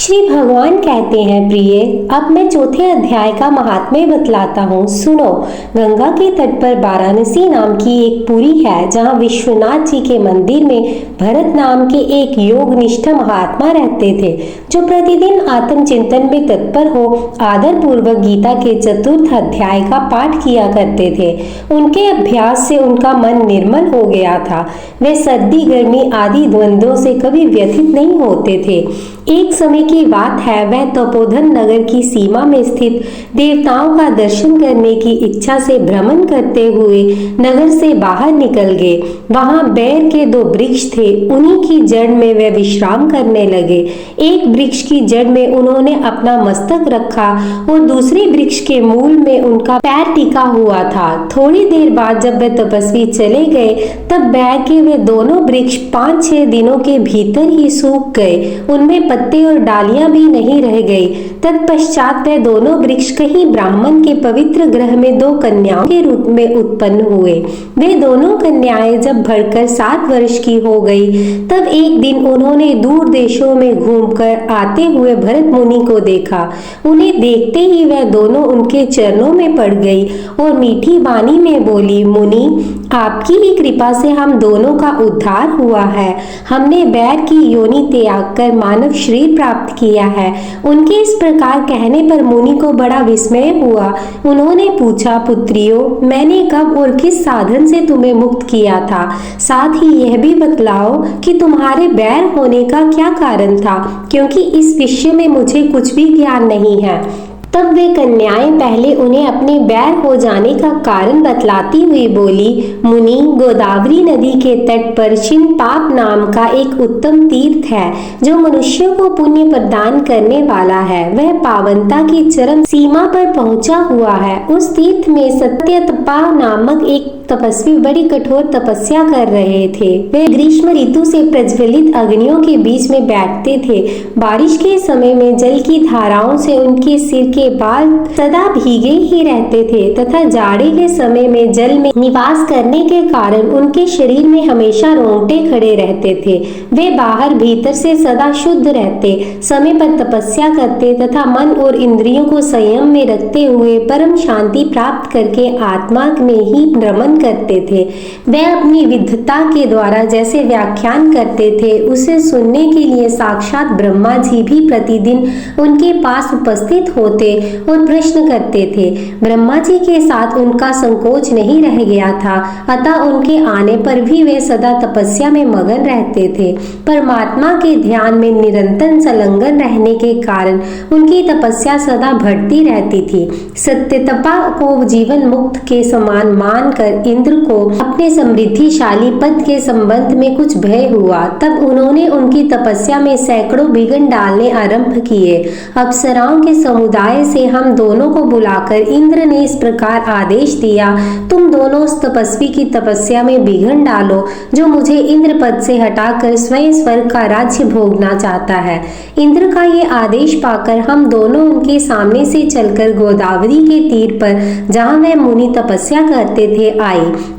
श्री भगवान कहते हैं, प्रिय, अब मैं चौथे अध्याय का महात्म्य बतलाता हूँ, सुनो। गंगा के तट पर वाराणसी नाम की एक पुरी है, जहाँ विश्वनाथ जी के मंदिर में भरत नाम के एक योगनिष्ठ महात्मा रहते थे, जो प्रतिदिन आत्मचिंतन में तत्पर हो आदर पूर्वक गीता के चतुर्थ अध्याय का पाठ किया करते थे। उनके अभ्यास से उनका मन निर्मल हो गया था। वे सर्दी गर्मी आदि द्वंद्वों से कभी व्यथित नहीं होते थे। एक समय की बात है, वह तपोधन नगर की सीमा में स्थित देवताओं का दर्शन करने की इच्छा से भ्रमण करते हुए नगर से बाहर निकल गए। वहां बैर के 2 वृक्ष थे, उन्हीं की जड़ में वे विश्राम करने लगे। एक वृक्ष की जड़ में उन्होंने अपना मस्तक रखा और दूसरे वृक्ष के मूल में उनका पैर टिका हुआ था। थोड़ी देर बाद जब वे तपस्वी चले गए, तब बैर के वे दोनों वृक्ष 5-6 दिनों के भीतर ही सूख गए, उनमें पत्ते और डालियां भी नहीं रह गई। तत्पश्चात वे दोनों वृक्ष कहीं ब्राह्मण के पवित्र ग्रह में 2 कन्याओं के रूप में उत्पन्न हुए। वे दोनों कन्याएं जब बढ़कर 7 वर्ष की हो गई, तब एक दिन उन्होंने दूर देशों में घूमकर आते हुए भरत मुनि को देखा। उन्हें देखते ही वह दोनों उनके चरणों में पड़ गई और मीठी वाणी में बोली, मुनि, आपकी ही कृपा से हम दोनों का उद्धार हुआ है। हमने बैर की योनि त्याग कर मानव शरीर प्राप्त किया है। उनके इस प्रकार कहने पर मुनि को बड़ा विस्मय हुआ। उन्होंने पूछा, पुत्रियों, मैंने कब और किस साधन से तुम्हें मुक्त किया था? साथ ही यह भी बतलाओ कि तुम्हारे बैर होने का क्या कारण था, क्योंकि इस विषय में मुझे कुछ भी ज्ञान नहीं है। तब वे कन्याएं पहले उन्हें अपने बैर हो जाने का कारण बतलाती हुई बोली, मुनि, गोदावरी नदी के तट पर शिनपाप नाम का एक उत्तम तीर्थ है, जो मनुष्यों को पुण्य प्रदान करने वाला है। वह पावनता की चरम सीमा पर पहुंचा हुआ है। उस तीर्थ में सत्यतपा नामक एक तपस्वी बड़ी कठोर तपस्या कर रहे थे। वे ग्रीष्म ऋतु से प्रज्वलित अग्नियों के बीच में बैठते थे। बारिश के समय में जल की धाराओं से उनके सिर के बाल सदा भीगे ही रहते थे तथा जाड़े के समय में जल में निवास करने के कारण उनके शरीर में हमेशा रोंगटे खड़े रहते थे। वे बाहर भीतर से सदा शुद्ध रहते, समय पर तपस्या करते तथा मन और इंद्रियों को संयम में रखते हुए परम शांति प्राप्त करके आत्मा में ही रमन करते थे। वे अपनी विद्वता के द्वारा जैसे व्याख्यान करते थे, उसे सुनने के लिए साक्षात ब्रह्मा जी भी प्रतिदिन उनके पास उपस्थित होते और प्रश्न करते थे। ब्रह्मा जी के साथ उनका संकोच नहीं रह गया था, अतः उनके आने पर भी वे सदा तपस्या में मगन रहते थे। परमात्मा के ध्यान में निरंतर संलग्न रहने के कारण उनकी तपस्या सदा बढ़ती रहती थी। सत्यतपा को जीवन मुक्त के समान मानकर इंद्र को अपने समृद्धिशाली पद के संबंध में कुछ भय हुआ। तब उन्होंने उनकी तपस्या में सैकड़ों विघ्न डालने आरंभ किए। अप्सराओं के समुदाय से हम दोनों को बुलाकर इंद्र ने इस प्रकार आदेश दिया, तुम दोनों उस तपस्वी की तपस्या में विघ्न डालो जो मुझे इंद्र पद से हटाकर स्वयं स्वर्ग का राज्य भोगना चाहता है। इंद्र का ये आदेश पाकर हम दोनों उनके सामने से चलकर गोदावरी के तीर पर, जहाँ वह मुनि तपस्या करते थे, आए।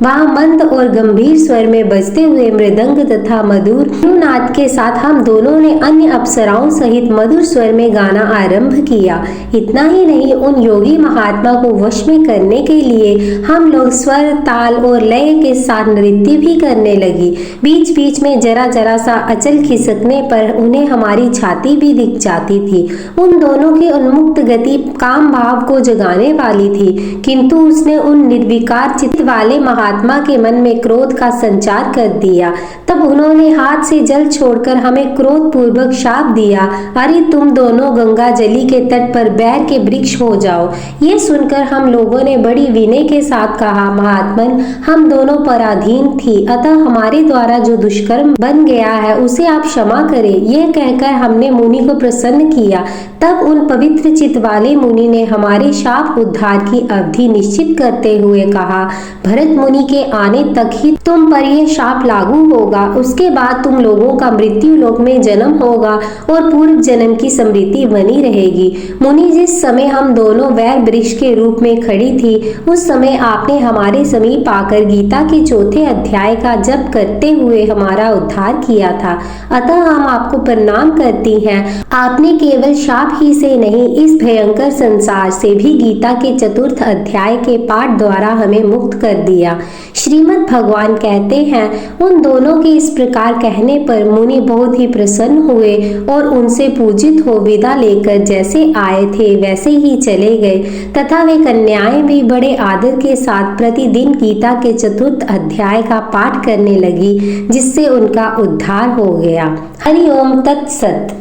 वहाँ मंद और गंभीर स्वर में बजते हुए मृदंग तथा मधुर नाद के साथ हम दोनों ने अन्य अप्सराओं सहित मधुर स्वर में गाना आरंभ किया। इतना ही नहीं, उन योगी महात्मा को वश में करने के लिए हम लोग स्वर, ताल और लय के साथ नृत्य भी करने लगी। बीच बीच में जरा जरा सा अचल खिसकने पर उन्हें हमारी छाती भी दिख जाती थी। उन दोनों की उन्मुक्त गति काम भाव को जगाने वाली थी, किंतु उसने उन निर्विकार चित्त वाले महात्मा के मन में क्रोध का संचार कर दिया। तब उन्होंने हाथ से जल छोड़कर हमें क्रोध पूर्वक शाप दिया, अरे तुम दोनों गंगा जली के तट पर बैर के वृक्ष हो जाओ। ये सुनकर हम लोगों ने बड़ी विनय के साथ कहा, महात्मन, हम दोनों पराधीन थी, अतः हमारे द्वारा जो दुष्कर्म बन गया है उसे आप क्षमा करें। यह कहकर हमने मुनि को प्रसन्न किया। तब उन पवित्र चित्त वाले मुनि ने हमारे शाप उद्धार की अवधि निश्चित करते हुए कहा, भरत मुनि के आने तक ही तुम पर यह शाप लागू होगा। उसके बाद तुम लोगों का मृत्यु लोक में जन्म होगा और पूर्व जन्म की स्मृति बनी रहेगी। मुनि जिस समय हम दोनों वैर वृक्ष के रूप में खड़ी थी, उस समय आपने हमारे समीप आकर गीता के चौथे अध्याय का जप करते हुए हमारा उद्धार किया था। अतः हम आपको प्रणाम करती हैं। आपने केवल शाप ही से नहीं, इस भयंकर संसार से भी गीता के चतुर्थ अध्याय के पाठ द्वारा हमें मुक्त कर दिया। श्रीमद् भगवान कहते हैं, उन दोनों के इस प्रकार कहने पर मुनि बहुत ही प्रसन्न हुए और उनसे पूजित हो विदा लेकर जैसे आए थे वैसे ही चले गए, तथा वे कन्याएं भी बड़े आदर के साथ प्रतिदिन गीता के चतुर्थ अध्याय का पाठ करने लगी, जिससे उनका उद्धार हो गया। हरि ओम तत्सत।